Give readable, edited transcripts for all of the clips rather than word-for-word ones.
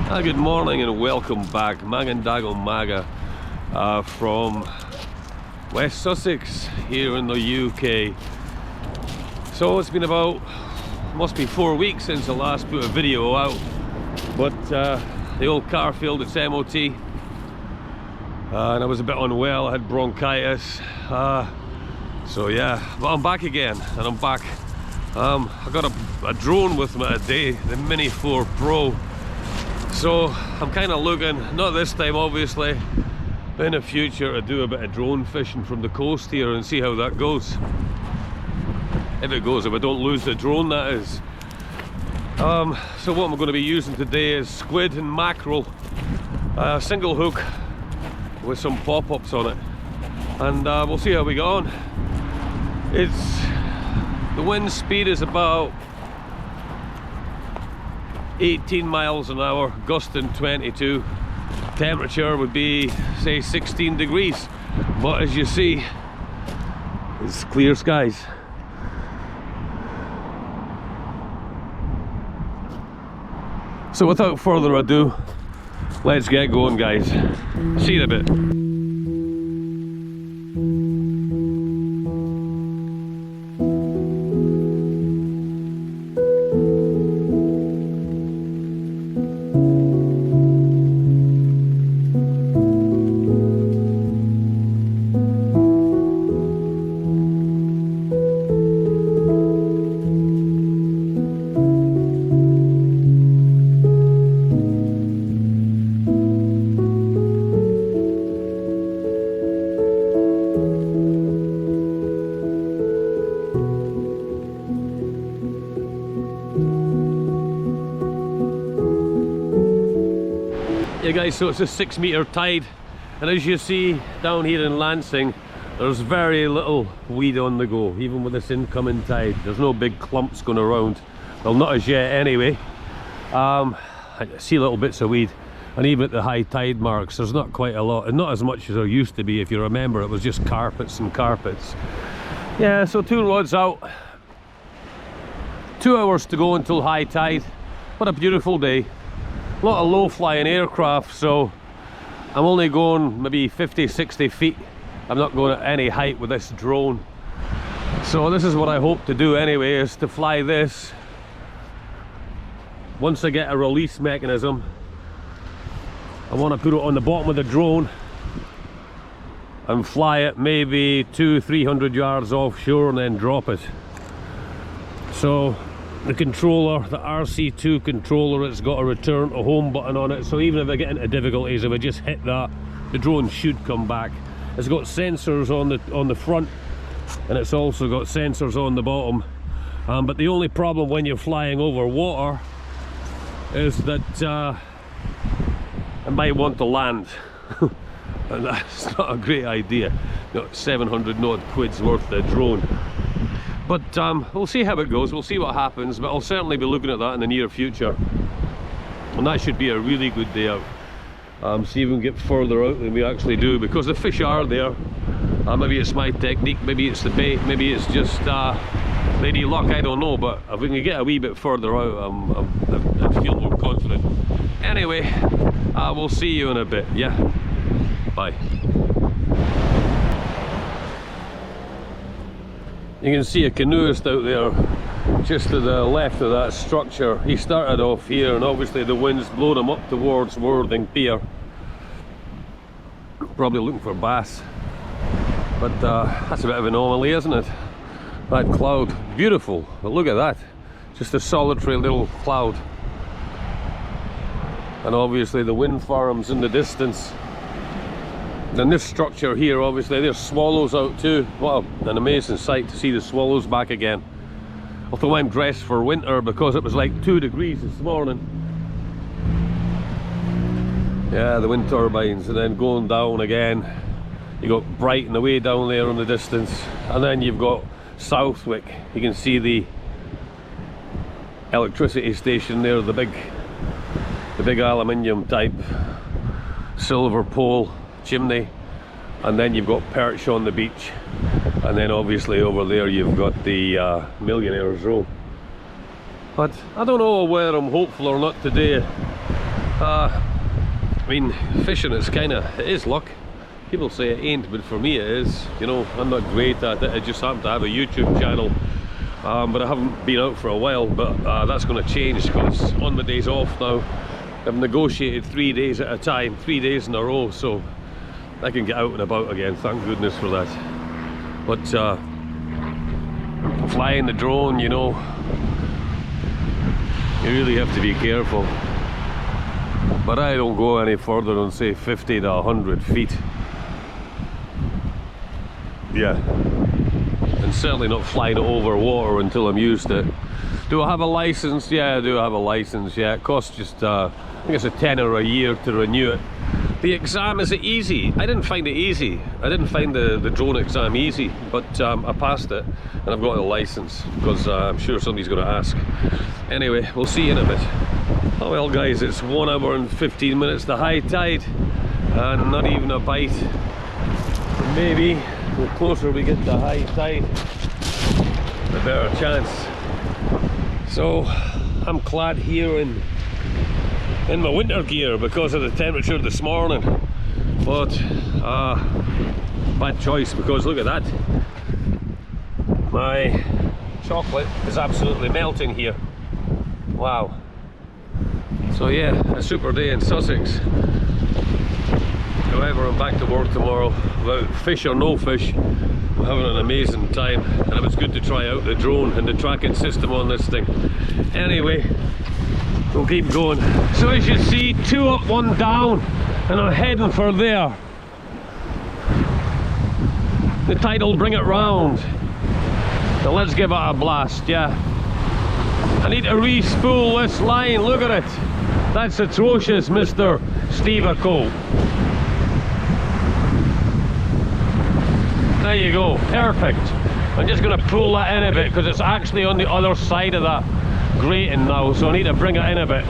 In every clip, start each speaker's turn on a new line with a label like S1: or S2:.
S1: Good morning and welcome back, Magandago Maga from West Sussex here in the UK. So it's been about, must be 4 weeks since I last put a video out, but the old car failed its MOT and I was a bit unwell. I had bronchitis, so yeah, but I'm back again and I'm back. I got a drone with me today, the Mini 4 Pro. So I'm kind of looking, not this time obviously, but in the future to do a bit of drone fishing from the coast here and see how that goes. If it goes, if I don't lose the drone, that is. So what I'm going to be using today is squid and mackerel, single hook with some pop-ups on it, and we'll see how we go on. The wind speed is about 18 miles an hour, gusting 22. Temperature would be, say, 16 degrees. But as you see, it's clear skies. So without further ado, let's get going, guys. See you in a bit. Yeah guys, so it's a 6 metre tide, and as you see down here in Lansing, there's very little weed on the go, even with this incoming tide. There's no big clumps going around, well, not as yet anyway. I see little bits of weed, and even at the high tide marks there's not quite a lot, and not as much as there used to be. If you remember, it was just carpets and carpets. Yeah, so 2 rods out, 2 hours to go until high tide. What a beautiful day. A lot of low flying aircraft, so I'm only going maybe 50-60 feet. I'm not going at any height with this drone. So this is what I hope to do anyway, is to fly this. Once I get a release mechanism, I want to put it on the bottom of the drone and fly it maybe 200-300 yards offshore and then drop it. So the controller, the RC2 controller, it's got a return to home button on it, so even if I get into difficulties, if I just hit that, the drone should come back. It's got sensors on the front, and it's also got sensors on the bottom, but the only problem when you're flying over water is that I might want to land and that's not a great idea. Got 700 odd quid's worth of drone. But we'll see how it goes, we'll see what happens, but I'll certainly be looking at that in the near future. And that should be a really good day out. See if we can get further out than we actually do, because the fish are there. Maybe it's my technique, maybe it's the bait, maybe it's just lady luck, I don't know. But if we can get a wee bit further out, I feel more confident. Anyway, we'll see you in a bit, yeah? Bye. You can see a canoeist out there just to the left of that structure. He started off here, and obviously the wind's blown him up towards Worthing Pier. Probably looking for bass, but that's a bit of an anomaly, isn't it? That cloud, beautiful, but look at that, just a solitary little cloud. And obviously the wind farms in the distance. And this structure here, obviously there's swallows out too. Wow, an amazing sight to see the swallows back again. Although I'm dressed for winter because it was like 2 degrees this morning. Yeah, the wind turbines, and then going down again. You got Brighton away down there in the distance, and then you've got Southwick. You can see the electricity station there, the big aluminium type silver pole chimney, and then you've got Perch on the beach, and then obviously over there you've got the Millionaires Row. But I don't know whether I'm hopeful or not today. I mean, fishing is it is luck. People say it ain't, but for me it is. You know, I'm not great at it. I just happen to have a YouTube channel, but I haven't been out for a while. But that's going to change, because on the days off now, I've negotiated 3 days at a time, 3 days in a row, so I can get out and about again. Thank goodness for that. But flying the drone, you know, you really have to be careful. But I don't go any further than say 50 to 100 feet. Yeah, and certainly not flying it over water until I'm used to it. Do I have a license? Yeah, I do have a license. Yeah, it costs just I think it's a tenner a year to renew it. The exam, is it easy? I didn't find it easy. I didn't find the drone exam easy, but I passed it and I've got a license, because I'm sure somebody's going to ask. Anyway, we'll see you in a bit. Oh well guys, it's 1 hour and 15 minutes to high tide and not even a bite. Maybe the closer we get to high tide, the better chance. So I'm clad here in my winter gear because of the temperature this morning, but bad choice, because look at that, my chocolate is absolutely melting here. Wow. So yeah, a super day in Sussex. However, I'm back to work tomorrow, without fish or no fish. I'm having an amazing time, and it was good to try out the drone and the tracking system on this thing. Anyway, we'll keep going. So as you see, 2 up, 1 down, and I'm heading for there. The tide will bring it round. So let's give it a blast, yeah. I need to re-spool this line, look at it. That's atrocious, Mr. Steve-a-Co. There you go, perfect. I'm just going to pull that in a bit, because it's actually on the other side of that grating now, so I need to bring it in a bit,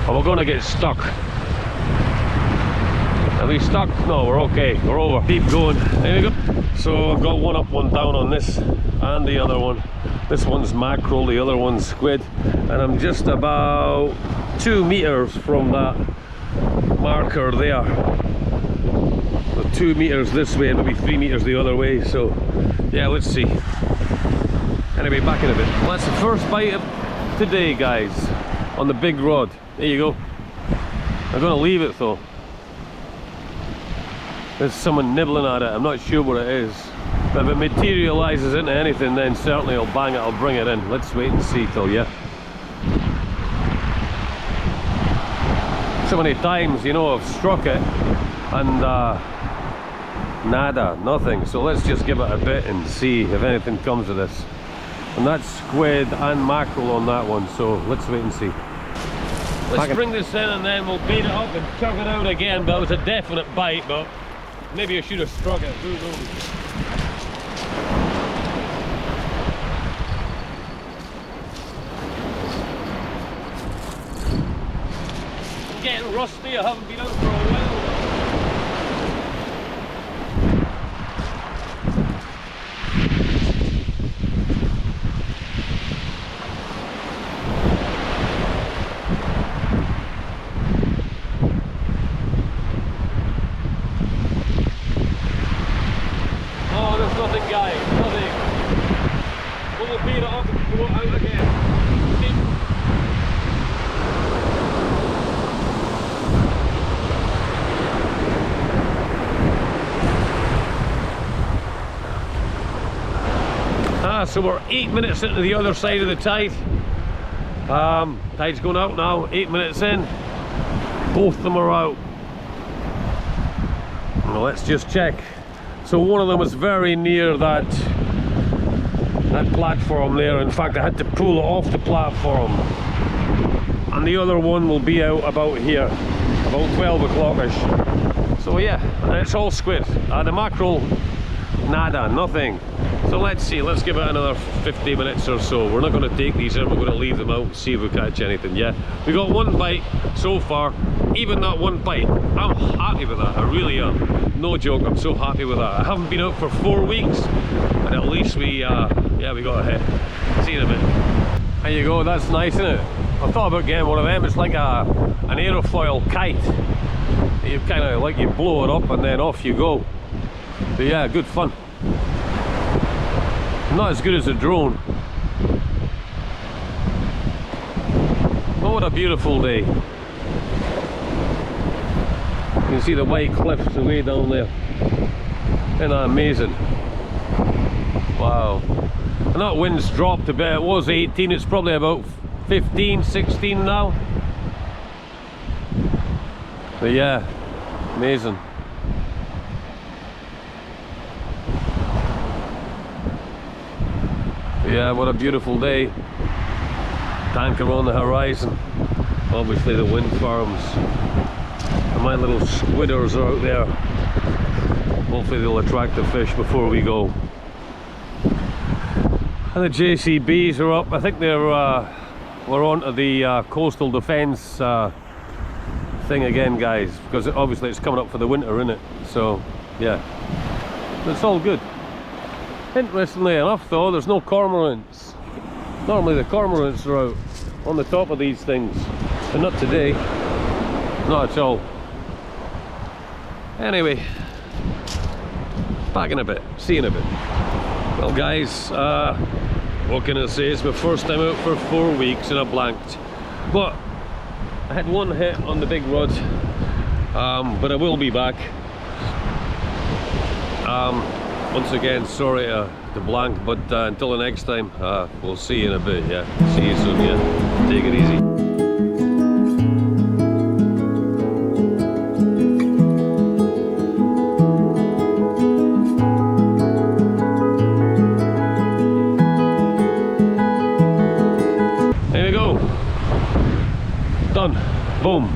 S1: or we're going to get stuck. Are we stuck? No, we're okay, we're over. Keep going. There we go. So I've got 1 up, 1 down on this, and the other one. This one's mackerel, the other one's squid, and I'm just about 2 meters from that marker there. So 2 meters this way and maybe 3 meters the other way, so yeah, let's see. Anyway, back in a bit. Well, that's the first bite of today, guys, on the big rod. There you go. I'm gonna leave it though. There's someone nibbling at it, I'm not sure what it is. But if it materialises into anything, then certainly I'll bang it, I'll bring it in. Let's wait and see till, yeah. So many times, you know, I've struck it and nada, nothing. So let's just give it a bit and see if anything comes of this. And that's squid and mackerel on that one, so let's wait and see. Let's bring this in and then we'll bait it up and chuck it out again. But it was a definite bite, but maybe I should have struck it, who knows. Getting rusty, I haven't been out for a while. Oh, there's nothing, guys, nothing. We'll beat it up and throw it out again. So we're 8 minutes into the other side of the tide. Tide's going out now, 8 minutes in. Both of them are out. Now let's just check. So one of them was very near that platform there. In fact, I had to pull it off the platform. And the other one will be out about here, about 12 o'clock-ish. So yeah, it's all squid. The mackerel, nada, nothing. So let's see, let's give it another 50 minutes or so. We're not going to take these in, we're going to leave them out and see if we catch anything. Yeah, we got 1 bite so far. Even that 1 bite, I'm happy with that, I really am. No joke, I'm so happy with that. I haven't been out for 4 weeks, and at least we got a hit. See you in a bit. There you go, that's nice, isn't it? I thought about getting one of them. It's like an aerofoil kite. You kind of like, you blow it up and then off you go. But yeah, good fun. Not as good as a drone. Oh, what a beautiful day. You can see the white cliffs away down there. Isn't that amazing? Wow. And that wind's dropped a bit. It was 18, it's probably about 15, 16 now. But yeah, amazing. But yeah, what a beautiful day. Tanker on the horizon. Obviously the wind farms. And my little squidders are out there. Hopefully they'll attract the fish before we go. And the JCBs are up. I think they're we're on to the coastal defence thing again, guys, because obviously it's coming up for the winter, innit? So yeah, it's all good. Interestingly enough though, there's no cormorants. Normally the cormorants are out on the top of these things, but not today, not at all. Anyway, back in a bit, see you in a bit. Well guys, what can I say, it's my first time out for 4 weeks and I blanked. But I had one hit on the big rod, but I will be back. Once again, sorry to blank, but until the next time, we'll see you in a bit, yeah. See you soon, yeah. Take it easy. There we go. Done. Boom.